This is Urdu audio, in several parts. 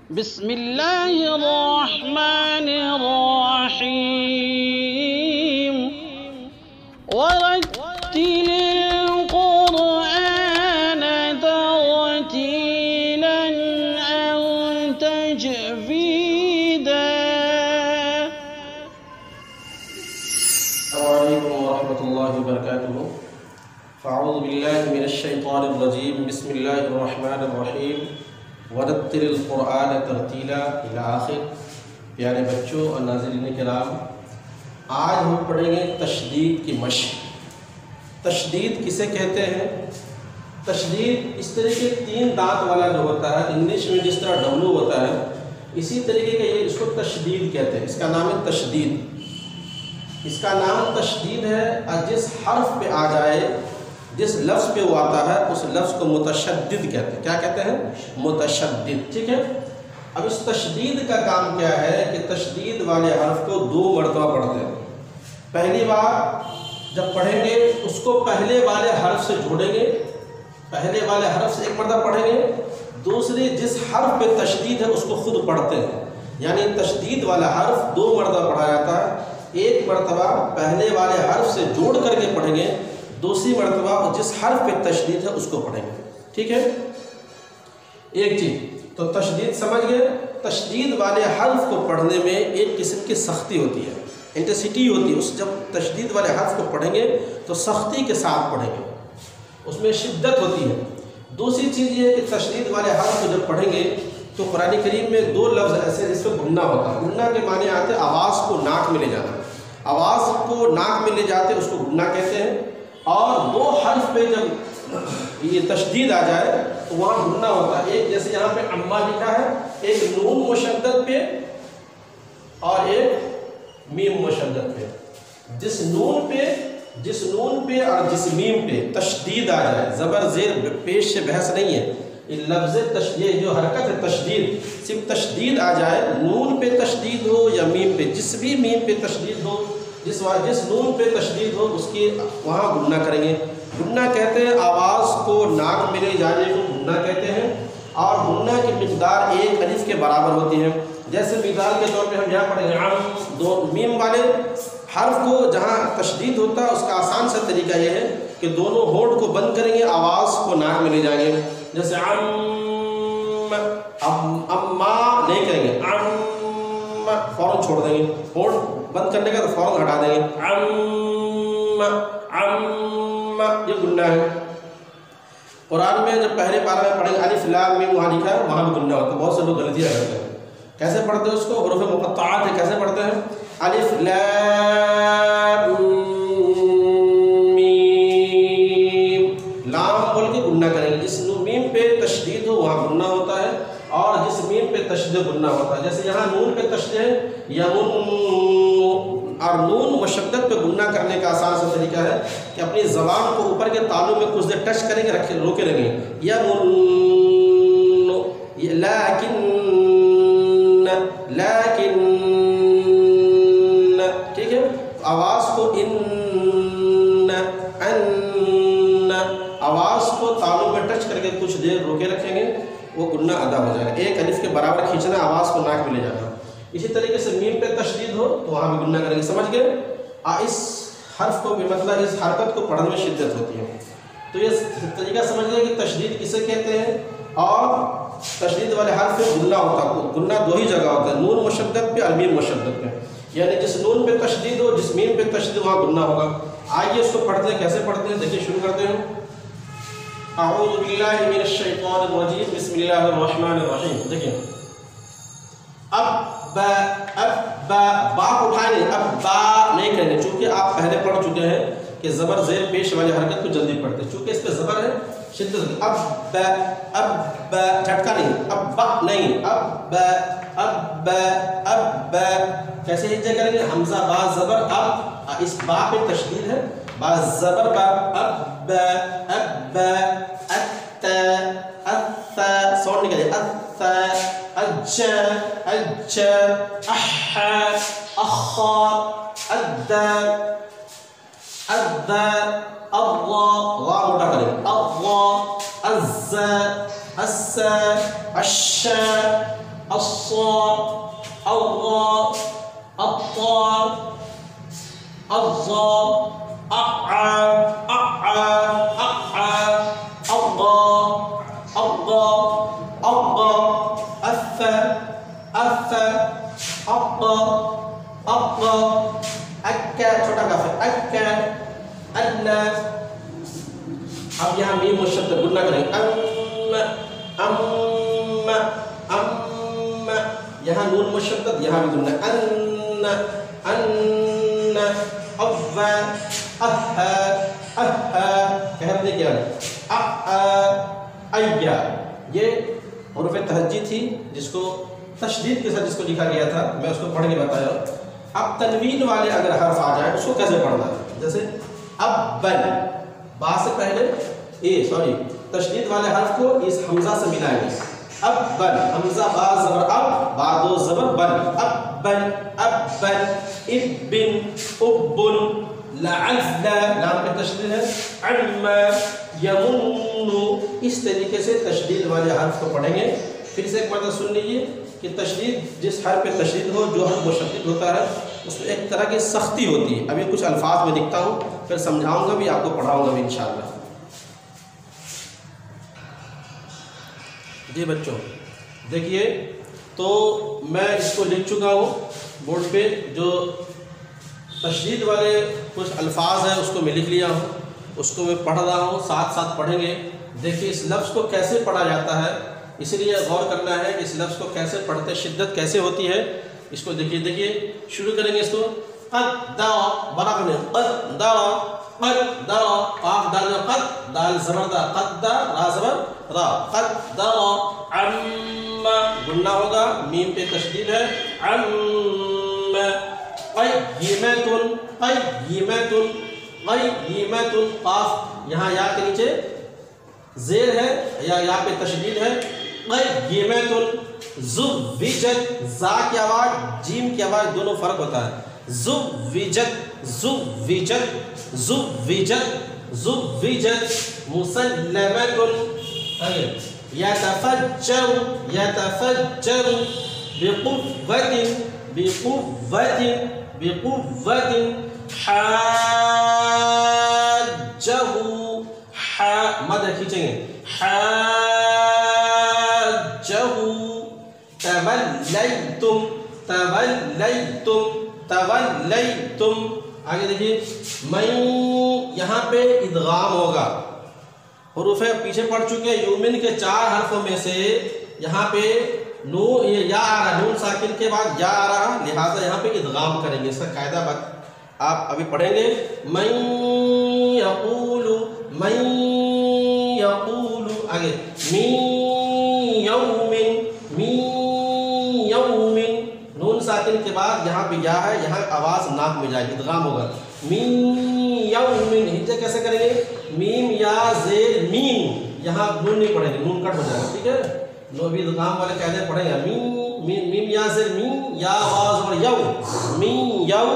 بسم الله الرحمن الرحيم ورتل القرآن ترتيلا أنت تجويدا. السلام عليكم ورحمة الله وبركاته. فاعوذ بالله من الشيطان الرجيم. بسم الله الرحمن الرحيم. ورتل القرآن ترتیلا الى آخر. پیارے بچوں اور ناظرین کرام، آج ہم پڑھیں گے تشدید کی مشق. تشدید کسے کہتے ہیں؟ تشدید اس طریقے 3 دانت والا جو ہوتا ہے، انگلش میں جس طرح ڈبلو ہوتا ہے، اسی طریقے کا یہ اس کو تشدید کہتے ہیں. اس کا نام ہے تشدید. اس کا نام تشدید ہے، اور جس حرف پہ آ جائے، جس لفظ پہ وہ آتا ہے، اس لفظ کو متشدد کہتے ہیں. کیا کہتے ہیں؟ متشدد. ٹھیک ہے. اب اس تشدید کا کام کیا ہے کہ تشدید والے حرف کو 2 مرتبہ پڑھتے ہیں. پہلی بار جب پڑھیں گے اس کو پہلے والے حرف سے جوڑیں گے، پہلے والے حرف سے 1 مرتبہ پڑھیں گے. دوسری جس حرف پہ تشدید ہے اس کو خود پڑھتے ہیں. یعنی تشدید والا حرف 2 مرتبہ پڑھا جاتا ہے. 1 مرتبہ پہلے والے حرف سے جوڑ کر کے پڑھیں گے، دوسری مرتبہ جس حرف پہ تشدید ہے اس کو پڑھیں گے. ٹھیک ہے. ایک چیز تو تشدید سمجھ گئے. تشدید والے حرف کو پڑھنے میں ایک قسم کی سختی ہوتی ہے، انٹینسٹی ہوتی ہے. جب تشدید والے حرف کو پڑھیں گے تو سختی کے ساتھ پڑھیں گے، اس میں شدت ہوتی ہے. دوسری چیز یہ ہے کہ تشدید والے حرف کو جب پڑھیں گے تو قرآن کریم میں 2 لفظ ایسے جس پہ گننا ہوتا ہے. گننا کے معنی آتے ہیں آواز کو ناک میں لے جانا. آواز کو ناک میں لے جاتے اس کو گننا کہتے ہیں. اور 2 حرف پہ جب یہ تشدید آ جائے تو وہاں گننا ہوتا ہے. ایک جیسے یہاں پہ اما لکھا ہے، ایک نون مشدد پہ اور ایک میم مشدد پہ. جس نون پہ اور جس میم پہ تشدید آ جائے، زبر زیر پیش سے بحث نہیں ہے، یہ لفظ تشدید جو حرکت ہے تشدید، صرف تشدید آ جائے، نون پہ تشدید ہو یا میم پہ، جس بھی میم پہ تشدید ہو، جس نون پہ تشدید ہو اس کی وہاں گننا کریں گے. گننا کہتے ہیں آواز کو ناک میں لے جانے کو گننا کہتے ہیں. اور گننا کی مقدار 1 الف کے برابر ہوتی ہے. جیسے مثال کے طور پہ ہم یہاں پڑھیں گے عم، 2 میم والے حرف کو جہاں تشدید ہوتا ہے اس کا آسان سا طریقہ یہ ہے کہ دونوں ہونٹ کو بند کریں گے، آواز کو ناک میں لے جائیں گے. جیسے اما نہیں کہیں گے، عم فوراً چھوڑ دیں گے. ہونٹ بند کرنے کا تو فوراً ہٹا دیں گے. عم یہ گننا ہے. قرآن میں جب پہلے پارہ میں پڑھیں گے الف لام میم وہاں لکھا ہے، وہاں بھی گننا ہوتا ہے. بہت سے لوگ غلطیاں کرتے ہیں. کیسے پڑھتے ہیں اس کو؟ حروف مقطعات ہے. کیسے پڑھتے ہیں؟ الف لام میم، لام بول کے گننا کریں گے. جس میم پہ تشدید ہو وہاں گننا ہوتا ہے، اور جس میم پہ تشدید گننا ہوتا ہے. جیسے یہاں نون پہ تشدید ہے یمن، اور نون مشدد پہ گننا کرنے کا آسان سا طریقہ ہے کہ اپنی زبان کو اوپر کے تالو میں کچھ دیر ٹچ کریں گے، روکے رہیں گے. یمن لیکن ٹھیک ہے. آواز کو آواز کو تالو میں ٹچ کر کے کچھ دیر روکے رکھیں گے، وہ گننا ادا ہو جائے گا. 1 الف کے برابر کھینچنا، آواز کو ناک میں لے جانا. اسی طریقے سے میم پہ تشدید ہو تو وہاں بھی گننا کریں گے. سمجھ گئے؟ اس حرف کو بھی مطلب اس حرکت کو پڑھنے میں شدت ہوتی ہے. تو یہ طریقہ سمجھ گئے کہ تشدید کسے کہتے ہیں. اور تشدید والے حرف پہ گننا ہوتا ہے. گننا 2 ہی جگہ ہوتا ہے، نون مشدد پہ اور میم مشدد پہ. یعنی جس نون پہ تشدید ہو، جس میم پہ تشدید وہاں گننا ہوگا. آئیے اس کو پڑھتے ہیں. کیسے پڑھتے ہیں دیکھیے، شروع کرتے ہیں. اعوذ باللہ من الشیطان الرجیم. بسم اللہ الرحمن الرحیم. دیکھیں اب با با کو اٹھائیں نہیں، اب با نہیں کہنے، چونکہ آپ پہلے پڑھ چکے ہیں کہ زبر زیر پیش والی حرکت کو جلدی پڑھتے ہیں. چونکہ اس پہ زبر ہے شدت. اب با جھٹکا نہیں، اب با نہیں، اب با کیسے ہجے کریں گے؟ حمزہ با زبر اب، اس با پہ تشدید ہے، با زبر با، اب ساؤنڈ نکلے، اج اح اخ اد اللہ، غا موٹا کریں، اللہ، از، اس، اش، الصاد الراء الطاء الظاء أعى أعى أعى الضاء الضاء الضاء الثاء الثاء الطاء الطاء أكا چھوٹا کاف ہے أكا اللہ. اب یہاں میم مشدد گننا کریں یہاں نون مشدد یہاں بھی گننا کہتے کیا یہ حروف تہجی تھی جس کو تشدید کے ساتھ جس کو لکھا گیا تھا. میں اس کو پڑھ کے بتایا. اب تنوین والے اگر حرف آ جائیں اس کو کیسے پڑھنا ہے؟ جیسے ابن با سے پہلے تشدید والے حرف کو اس حمزہ سے ملائیں گے. ابن حمزہ با زبر اب با دو زبر بن ابن ابن ابن ابن لعل لام پہ تشدید ہے عم یمن. اس طریقے سے تشدید والے حرف کو پڑھیں گے. پھر سے ایک مرتبہ سن لیجیے کہ تشدید جس حرف پہ تشدید ہو جو حرف مشدد ہوتا ہے اس میں ایک طرح کی سختی ہوتی ہے. ابھی کچھ الفاظ میں دکھتا ہوں پھر سمجھاؤں گا بھی آپ کو پڑھاؤں گا بھی انشاءاللہ. جی بچوں دیکھیے تو میں اس کو لکھ چکا ہوں بورڈ پہ. جو تشدید والے کچھ الفاظ ہیں اس کو میں لکھ لیا ہوں. اس کو میں پڑھ رہا ہوں ساتھ ساتھ پڑھیں گے. دیکھیے اس لفظ کو کیسے پڑھا جاتا ہے اس لیے غور کرنا ہے کہ اس لفظ کو کیسے پڑھتے شدت کیسے ہوتی ہے. اس کو دیکھیے شروع کریں گے. اس کو قدر برابر میں قدر قدر قاف دال قد دال زبر دا قدر را زبر را قدر عم گننا ہوگا میم پہ تشدید ہے عم قیمت قیمت قیمت قاف یہاں یا کے نیچے زیر ہے یا پہ تشدید ہے قیمت زوجت زا کی آواز جیم کی آواز دونوں فرق ہوتا ہے. زوجت زوجت زوجت زوجت مسلمۃ يتفجر يتفجر بقوة بقوة بقوة حاجه مدى کھینچیں گے حاجه تولیتم تولیتم تولیتم. آگے دیکھیے میں یہاں پہ ادغام ہوگا. حروف پیچھے پڑھ چکے ہیں. یومن کے 4 حرفوں میں سے یہاں پہ یا آ رہا نون ساکن کے بعد یا آ رہا لہٰذا یہاں پہ ادغام کریں گے. اس کا قاعدہ آپ ابھی پڑھیں گے. من یقول آگے من یوم نون ساکن کے بعد یہاں پہ یا ہے یہاں آواز ناک میں جائے گی ادغام ہوگا. من یوم ہجے کیسے کریں گے میم یا زیر میم یہاں نون نہیں پڑھیں گے نون کٹ ہو جائے گا. ٹھیک ہے نو بھی ادغام والے قاعدے پڑھیں گے. میم یا زیر میم یا آواز اور یو مین یو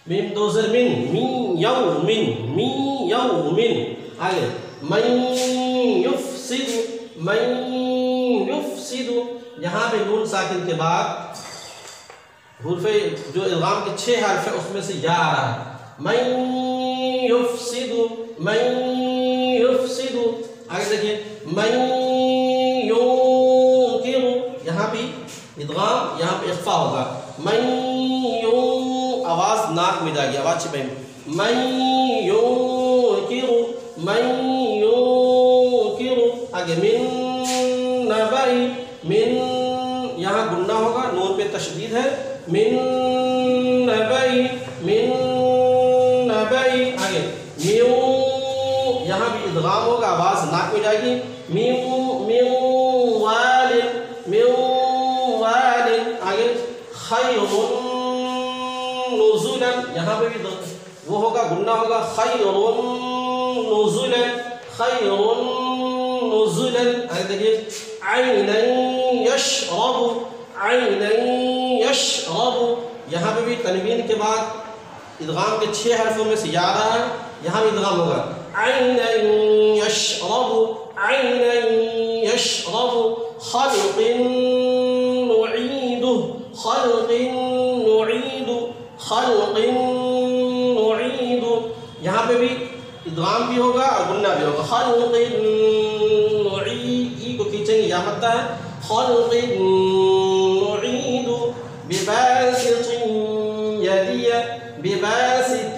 میم دو زیر من یوم آگے من یفسد یہاں پہ نون ساکن کے بعد حروف جو ادغام کے 6 حرف ہیں اس میں سے یا آ رہا ہے. من یفسد آگے دیکھیے من ینکر یہاں بھی ادغام یہاں پہ اخفا ہوگا. من آواز ناک میں جائے گی آواز چھپے من ینکر آگے من نبئی من یہاں گننا ہوگا نون پہ تشدید ہے من نبئی آگے میو یہاں بھی ادغام ہوگا آواز ناک میں جائے گی. میو والن آگے خیر نزلا یہاں پہ بھی وہ ہوگا گننا ہوگا خیر نزلا آگے دیکھیے عینا یشرب یہاں پہ بھی تنوین کے بعد ادغام کے 6 حرفوں میں سے یا آ رہا ہے یہاں بھی ادغام ہوگا. عینا یشرب خلق خلق نعید خلق نعید. یہاں پہ بھی ادغام بھی ہوگا اور غنہ بھی ہوگا. خلق نعید ای کو کھینچیں گے یا مدہ ہے. خلق نعید بباسط یدی بباسط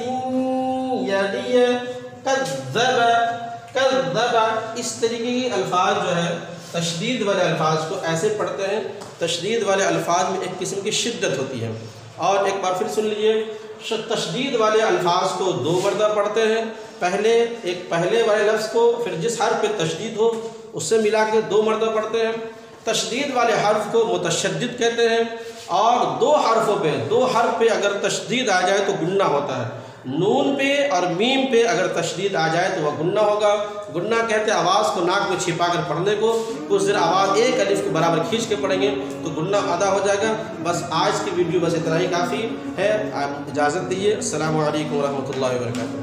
یدی کذب کذب. اس طریقے کی الفاظ جو ہے تشدید والے الفاظ کو ایسے پڑھتے ہیں. تشدید والے الفاظ میں ایک قسم کی شدت ہوتی ہے. اور ایک بار پھر سن لیجیے, تشدید والے الفاظ کو 2 مرتبہ پڑھتے ہیں. پہلے والے لفظ کو پھر جس حرف پہ تشدید ہو اس سے ملا کے 2 مرتبہ پڑھتے ہیں. تشدید والے حرف کو متشدد کہتے ہیں. اور 2 حرف پہ اگر تشدید آ جائے تو گنہ ہوتا ہے. نون پہ اور میم پہ اگر تشدید آ جائے تو وہ گنہ ہوگا. گنہ کہتے ہیں آواز کو ناک میں چھپا کر پڑھنے کو. کچھ دیر آواز ایک الف کے برابر کھینچ کے پڑھیں گے تو گنہ ادا ہو جائے گا. بس آج کی ویڈیو بس اتنا ہی کافی ہے. آپ اجازت دیجیے. السلام علیکم ورحمۃ اللہ وبرکاتہ.